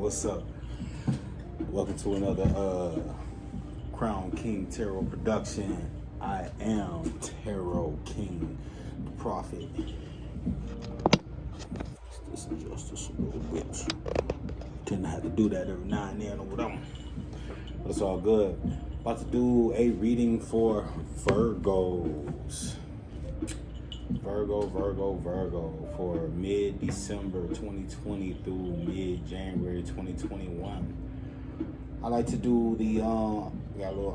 What's up? Welcome to another Crown King Tarot production. I am Tarot King, the Prophet. This is just a little bit. Tend to have to do that every now and then or whatever. But it's all good. About to do a reading for Virgos. Virgo for mid-December 2020 through mid-January 2021. I like to do the, got a little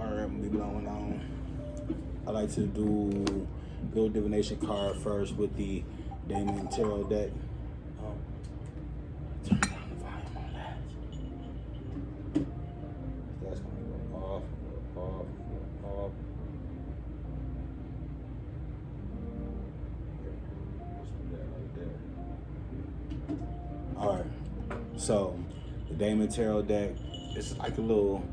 herb be blowing on. I like to do a little divination card first with the Mid Tarot deck. Turn down the volume on that. That's gonna go off. Alright, so the Mid Tarot deck, it's like a little,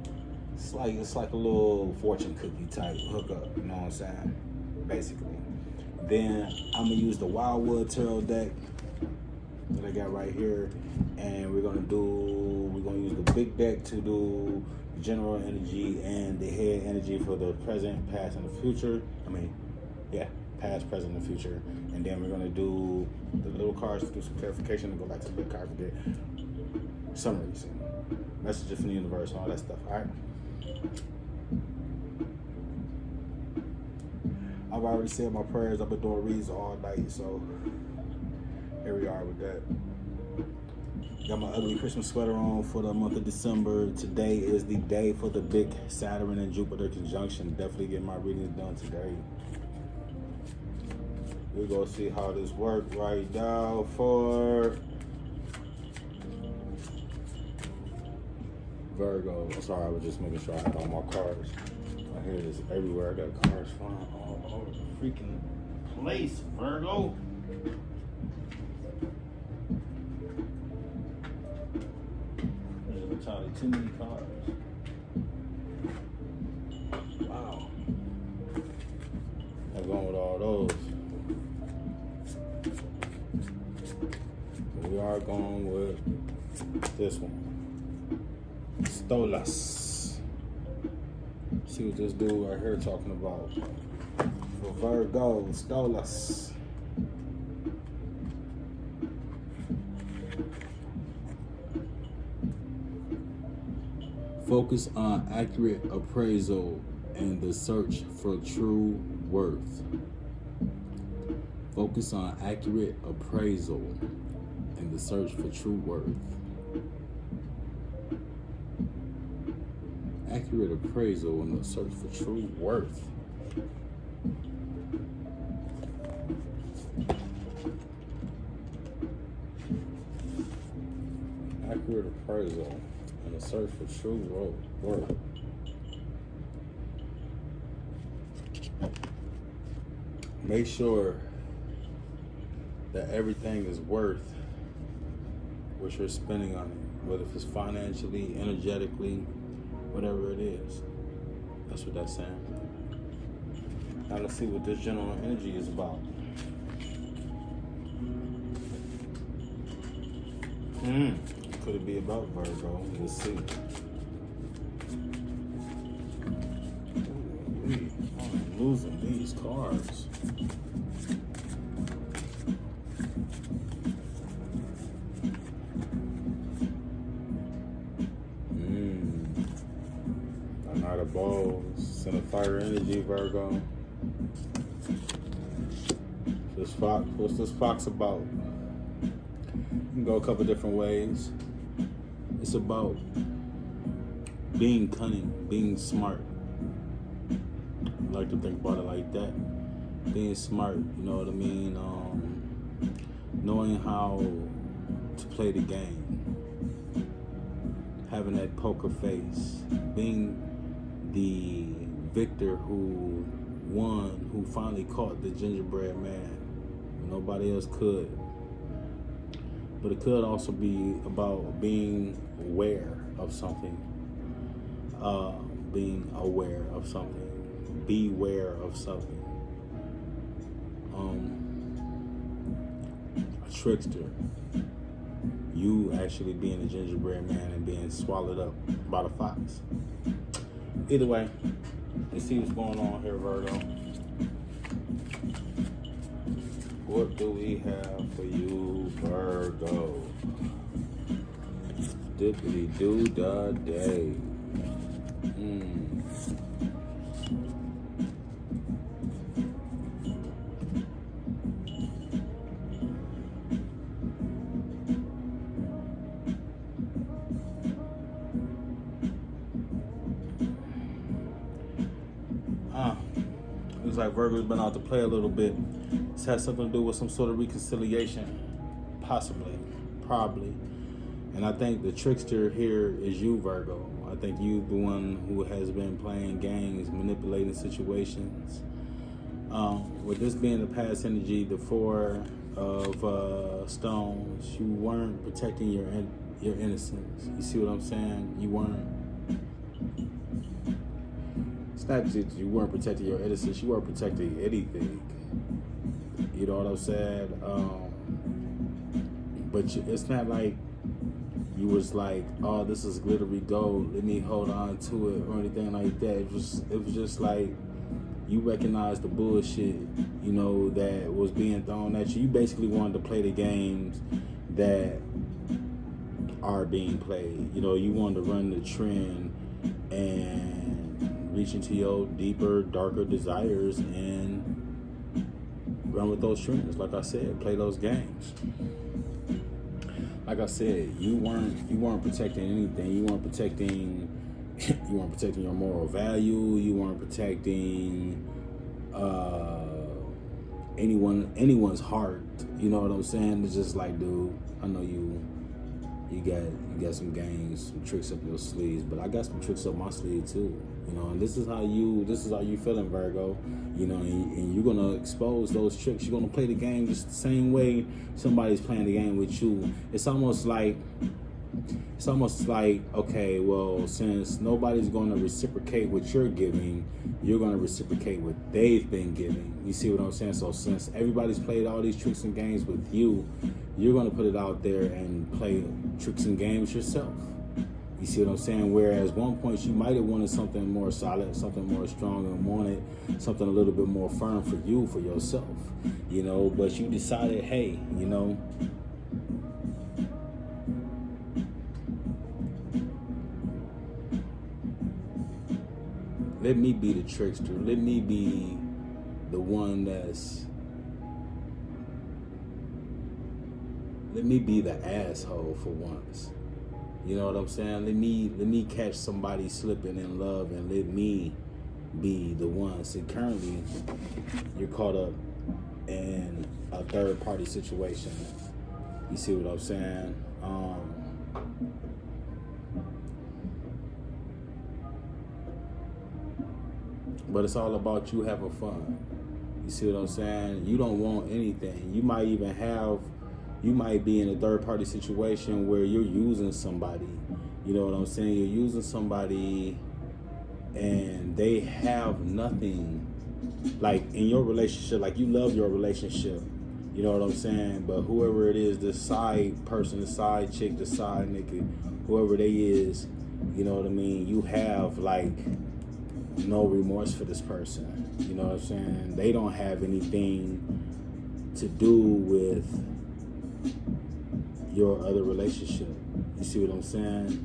it's like a little fortune cookie type hookup, you know what I'm saying? Basically. Then I'm gonna use the Wildwood Tarot deck that I got right here, and we're gonna use the big deck to do general energy and the head energy for the present, past, and the future. Past, present, and future. And then we're gonna do the little cards to do some clarification and go back to the big cards to get summaries and messages from the universe and all that stuff. All right. I've already said my prayers. I've been doing reads all night, so here we are with that. Got my ugly Christmas sweater on for the month of December. Today is the day for the big Saturn and Jupiter conjunction. Definitely get my readings done today. We're gonna see how this works right now for Virgo. I'm sorry, I was just making sure I had all my cards. I hear this everywhere. I got cards flying all over the freaking place, Virgo. There's entirely too many cards. Wow. I'm going with all those. We are going with this one. Stolas. See what this dude right here talking about. For Virgo, Stolas. Focus on accurate appraisal and the search for true worth. Focus on accurate appraisal and the search for true worth. Accurate appraisal and the search for true worth. Accurate appraisal and the search for true worth. Make sure that everything is worth what you're spending on it, whether it's financially, energetically, whatever it is. That's what that's saying. Now let's see what this general energy is about. Could it be about Virgo? Let's see. I'm losing these cards. Knight of Balls, Center Fire Energy, Virgo. This fox, what's this fox about? You can go a couple different ways. It's about being cunning, being smart. I like to think about it like that. Being smart, you know what I mean? Knowing how to play the game. Having that poker face. Being the victor who won, who finally caught the gingerbread man. Nobody else could. But it could also be about being aware of something. Being aware of something. Beware of something. A trickster. you actually being a gingerbread man and being swallowed up by the fox. Either way, let's see what's going on here, Virgo. What do we have for you, Virgo? Dippity doo da day. Looks like Virgo's been out to play a little bit. This has something to do with some sort of reconciliation, possibly, probably. And I think the trickster here is you, Virgo. I think you the one who has been playing games, manipulating situations. With this being the past energy, the Four of Stones, you weren't protecting your innocence. You see what I'm saying? You weren't. It's not that you weren't protecting your innocence. You weren't protecting anything. You know what I'm saying? But it's not like you was like, oh, this is glittery gold, let me hold on to it, or anything like that. It was just like you recognized the bullshit, you know, that was being thrown at you. You basically wanted to play the games that are being played. You know, you wanted to run the trend and reach into your deeper, darker desires and run with those trends. Like I said, play those games. Like I said, you weren't protecting anything. You weren't protecting your moral value. You weren't protecting anyone's heart. You know what I'm saying? It's just like, dude, I know you got some games, some tricks up your sleeves, but I got some tricks up my sleeve too. You know, and this is how you feeling, Virgo. You know, and you're gonna expose those tricks. You're gonna play the game just the same way somebody's playing the game with you. It's almost like, okay, well, since nobody's gonna reciprocate what you're giving, you're gonna reciprocate what they've been giving. You see what I'm saying? So since everybody's played all these tricks and games with you, you're gonna put it out there and play tricks and games yourself. You see what I'm saying? Whereas one point you might have wanted something more solid, something more strong, and wanted something a little bit more firm for you, for yourself, you know, but you decided, hey, you know, let me be the trickster. Let me be the one let me be the asshole for once. You know what I'm saying? Let me catch somebody slipping in love and let me be the one. See, currently you're caught up in a third party situation. You see what I'm saying? But it's all about you having fun. You see what I'm saying? You don't want anything. You might be in a third party situation where you're using somebody. You know what I'm saying? You're using somebody and they have nothing. Like in your relationship, like you love your relationship. You know what I'm saying? But whoever it is, the side person, the side chick, the side nigga, whoever they is, you know what I mean? You have like no remorse for this person. You know what I'm saying? They don't have anything to do with your other relationship. You see what I'm saying?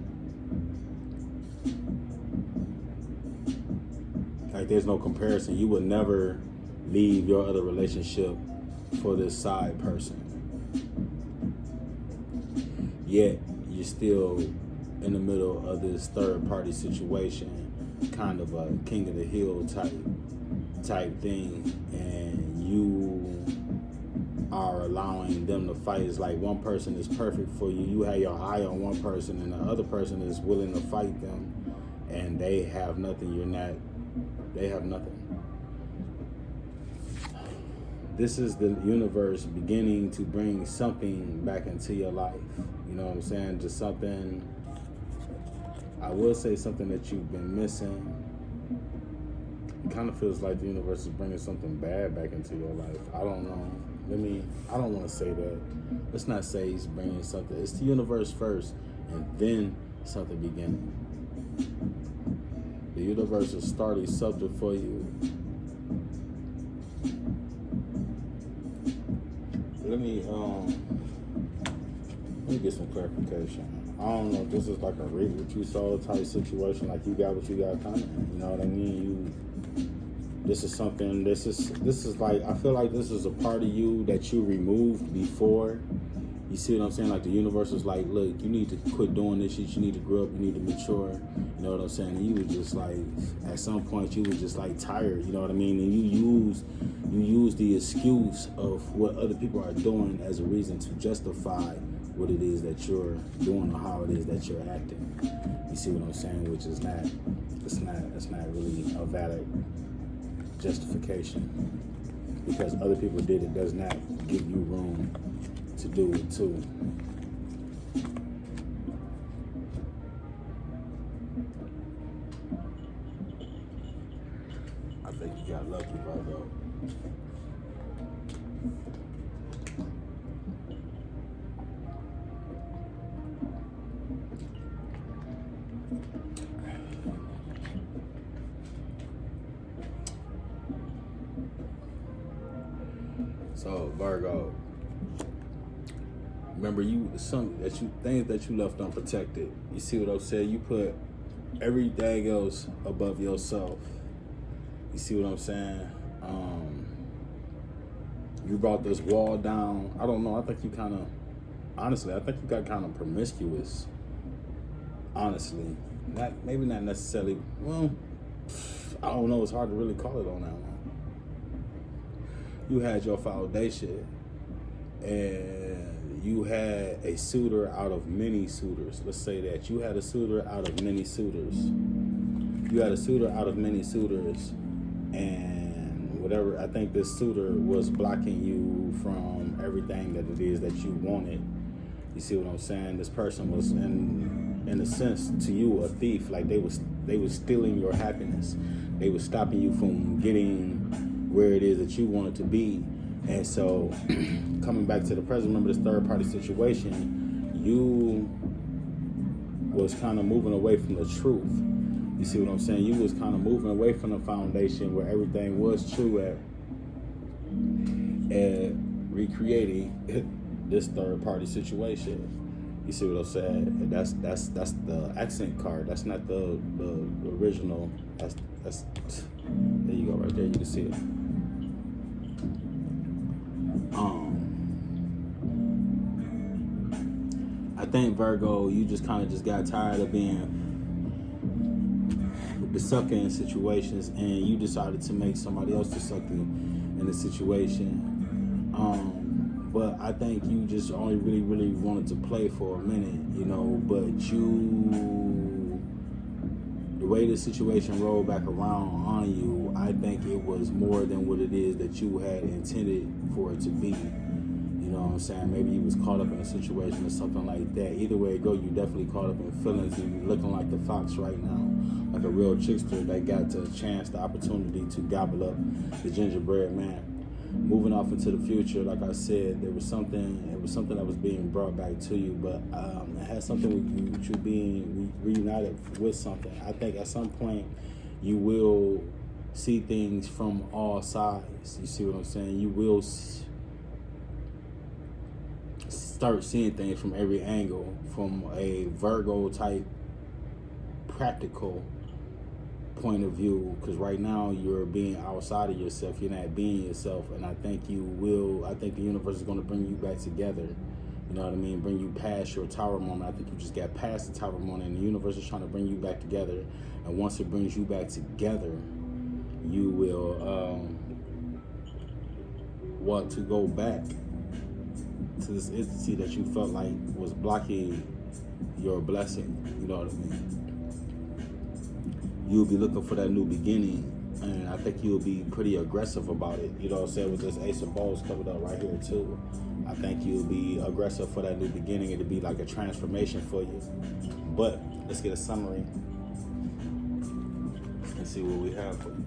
Like there's no comparison. You would never leave your other relationship for this side person. Yet you're still in the middle of this third party situation, kind of a king of the hill type thing, and you are allowing them to fight. It's like one person is perfect for you. You have your eye on one person and the other person is willing to fight them, and they have nothing. They have nothing. This is the universe beginning to bring something back into your life. You know what I'm saying? Just something, I will say something that you've been missing. It kind of feels like the universe is bringing something bad back into your life. I don't know. I don't want to say that. Let's not say he's bringing something. It's the universe first, and then something beginning. The universe is starting something for you. Let me get some clarification. I don't know if this is like a read what you saw type situation, like you got what you got coming. You know what I mean? This is something. This is like, I feel like this is a part of you that you removed before. You see what I'm saying? Like the universe is like, look, you need to quit doing this shit. You need to grow up. You need to mature. You know what I'm saying? And you was just like, at some point, you was just like tired. You know what I mean? And you use the excuse of what other people are doing as a reason to justify what it is that you're doing or how it is that you're acting. You see what I'm saying? Which is not, it's not really a valid justification, because other people did it does not give you room to do it too. I think you got lucky, Virgo. So Virgo, remember things that you left unprotected. You see what I'm saying? You put everything else above yourself. You see what I'm saying? You brought this wall down. I don't know. I think you got kind of promiscuous. Honestly, maybe not necessarily. Well, I don't know. It's hard to really call it on that one. You had your foundation, and you had a suitor out of many suitors. Let's say that you had a suitor out of many suitors. You had a suitor out of many suitors, and whatever, I think this suitor was blocking you from everything that it is that you wanted. You see what I'm saying? This person was, in a sense, to you, a thief. Like they was stealing your happiness. They was stopping you from getting where it is that you wanted to be. And so coming back to the present, remember this third party situation, you was kind of moving away from the truth. You see what I'm saying? You was kind of moving away from the foundation where everything was true at, and recreating this third party situation. You see what I'm saying? And that's the accent card. That's not the original. That's there you go right there. You can see it. I think Virgo, you just kind of just got tired of being the sucker in situations, and you decided to make somebody else the sucker in the situation. But I think you just only really wanted to play for a minute, you know, but the way the situation rolled back around on you, I think it was more than what it is that you had intended for it to be. You know what I'm saying? Maybe you was caught up in a situation or something like that. Either way it go, you definitely caught up in feelings. You looking like the fox right now, like a real trickster that got the chance, the opportunity to gobble up the gingerbread man. Moving off into the future, like I said, it was something that was being brought back to you, but it had something with you being reunited with something. I think at some point you will see things from all sides. You see what I'm saying? You will start seeing things from every angle, from a Virgo type practical point of view, because right now you're being outside of yourself, you're not being yourself, and I think the universe is going to bring you back together. You know what I mean? Bring you past your tower moment. I think you just got past the tower moment, and the universe is trying to bring you back together, and once it brings you back together, you will want to go back to this entity that you felt like was blocking your blessing. You know what I mean? You'll be looking for that new beginning, and I think you'll be pretty aggressive about it. You know what I'm saying? With this Ace of Balls coming up right here too, I think you'll be aggressive for that new beginning. It'll be like a transformation for you. But let's get a summary and see what we have for you.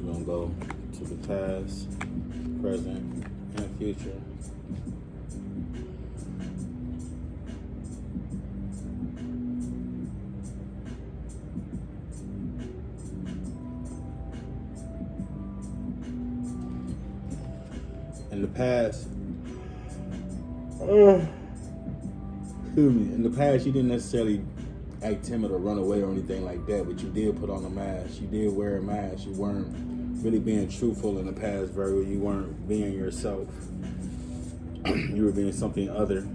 We're gonna go to the past, present, and future. In the past, in the past, you didn't necessarily act timid or run away or anything like that, but you did put on a mask. You did wear a mask. You weren't really being truthful in the past, Virgo. You weren't being yourself. You were being something other,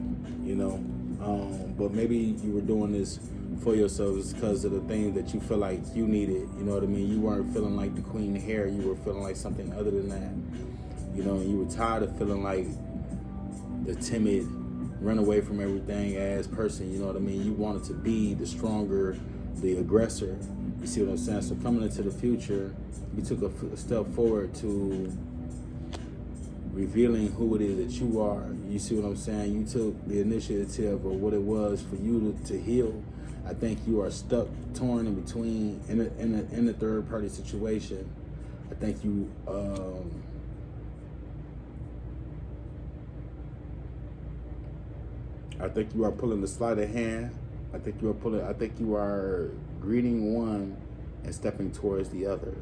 you know. But maybe you were doing this for yourself because of the things that you feel like you needed. You know what I mean? You weren't feeling like the queen hair. You were feeling like something other than that. You know, and you were tired of feeling like the timid, run away from everything as person. You know what I mean? You wanted to be the stronger, the aggressor. You see what I'm saying? So coming into the future, you took a step forward to revealing who it is that you are. You see what I'm saying? You took the initiative of what it was for you to heal. I think you are stuck, torn in between, in a third party situation. I think you are pulling the sleight of hand. I think you are greeting one and stepping towards the other.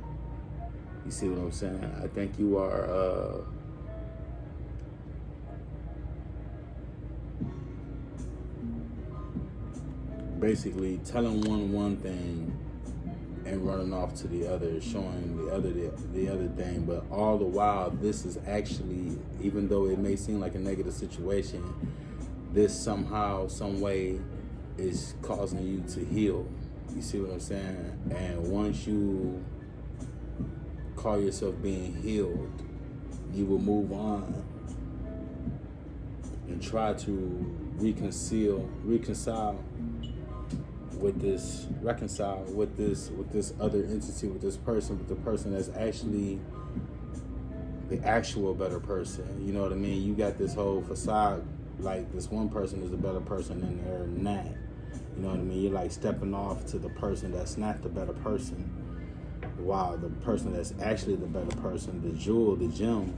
You see what I'm saying? I think you are basically telling one thing and running off to the other, showing the other thing. But all the while, this is actually, even though it may seem like a negative situation, this somehow, some way is causing you to heal. You see what I'm saying? And once you call yourself being healed, you will move on and try to reconcile with this other entity, with this person, with the person that's actually the actual better person. You know what I mean? You got this whole facade like this one person is a better person and they're not. You know what I mean? You're like stepping off to the person that's not the better person, while the person that's actually the better person, the jewel, the gem,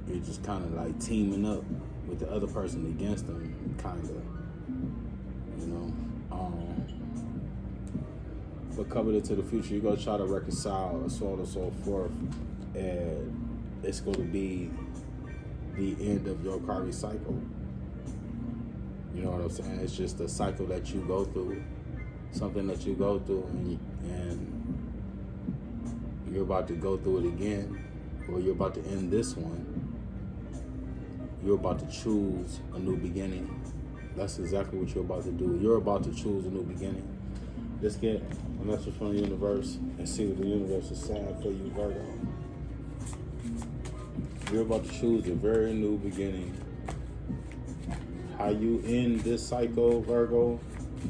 you're just kind of like teaming up with the other person against them, kind of, you know. But covered into the future, you're gonna try to reconcile, so on and so forth, and it's going to be the end of your karmic cycle. You know what I'm saying? It's just a cycle that you go through, something that you go through, and you're about to go through it again, or you're about to end this one. You're about to choose a new beginning. That's exactly what you're about to do. You're about to choose a new beginning. Let's get a message from the universe and see what the universe is saying for you, Virgo. You're about to choose a very new beginning. How you end this cycle, Virgo,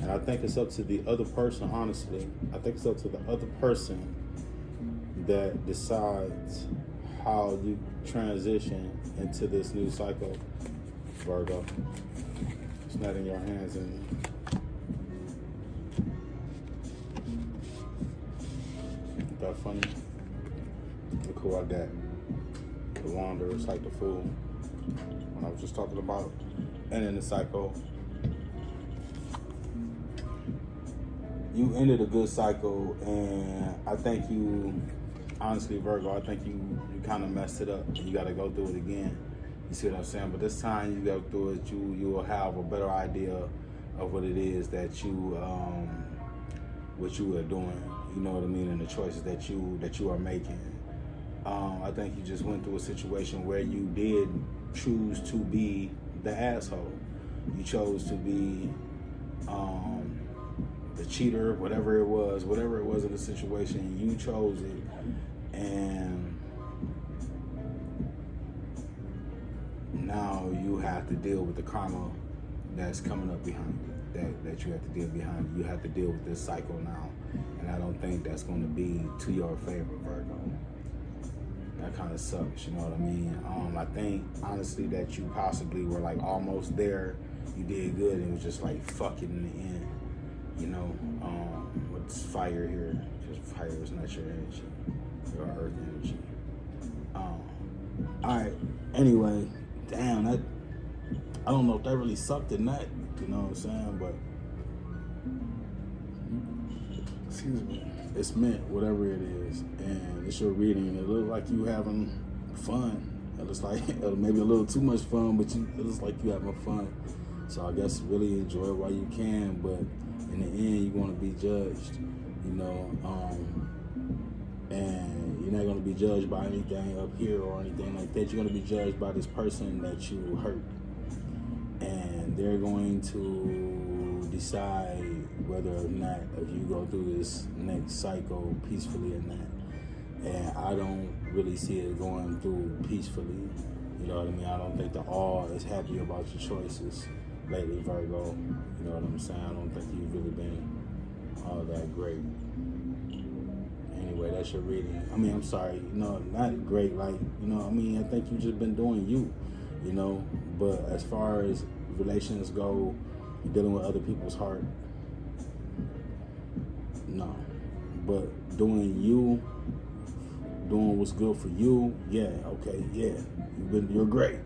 and I think it's up to the other person, honestly. I think it's up to the other person that decides how you transition into this new cycle, Virgo. It's not in your hands anymore. Isn't that funny? Look who I got. The wanderer, it's like the fool when I was just talking about ending the cycle. You ended a good cycle, and I think you, honestly, Virgo, I think you kind of messed it up. You got to go through it again. You see what I'm saying? But this time you go through it, you will have a better idea of what it is that you are doing. You know what I mean? And the choices that you are making. I think you just went through a situation where you did choose to be the asshole. You chose to be the cheater, whatever it was in the situation, you chose it. And now you have to deal with the karma that's coming up behind you, that you have to deal behind you. You have to deal with this cycle now. And I don't think that's going to be to your favor, Virgo. That kind of sucks, you know what I mean? I think, honestly, that you possibly were, like, almost there. You did good, and it was just like, fuck it in the end. you know, with fire here, because fire is not your energy, your earth energy. All right. Anyway, damn, I don't know if that really sucked or not. You know what I'm saying? But excuse me, it's meant whatever it is, and it's your reading. It looks like you having fun. It looks like maybe a little too much fun, but it looks like you having fun. So I guess really enjoy it while you can, but in the end, you're going to be judged, you know, and you're not going to be judged by anything up here or anything like that. You're going to be judged by this person that you hurt, and they're going to decide whether or not if you go through this next cycle peacefully or not. And I don't really see it going through peacefully. You know what I mean? I don't think the all is happy about your choices lately, Virgo. You know what I'm saying? I don't think you've really been all that great. Anyway, that's your reading. I mean, I'm sorry, you know, not great, like, you know, I mean, I think you've just been doing you, you know, but as far as relations go, you're dealing with other people's heart, no. But doing you, doing what's good for you, yeah, okay, yeah, you're great.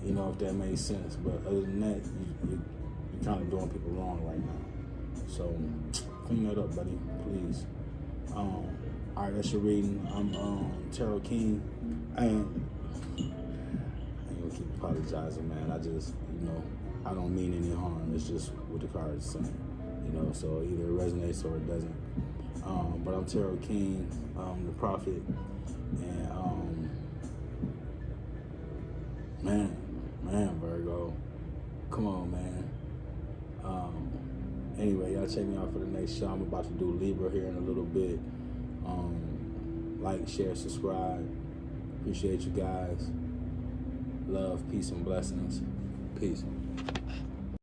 You know, if that makes sense. But other than that, you're kind of doing people wrong right now. So clean that up, buddy, please. All right, that's your reading. I'm Tarot King. I ain't gonna keep apologizing, man. I just, you know, I don't mean any harm. It's just what the cards saying, you know. So either it resonates or it doesn't. But I'm Tarot King, the prophet, and man, Virgo, come on, man. Anyway, y'all check me out for the next show. I'm about to do Libra here in a little bit. Like, share, subscribe. Appreciate you guys. Love, peace, and blessings. Peace.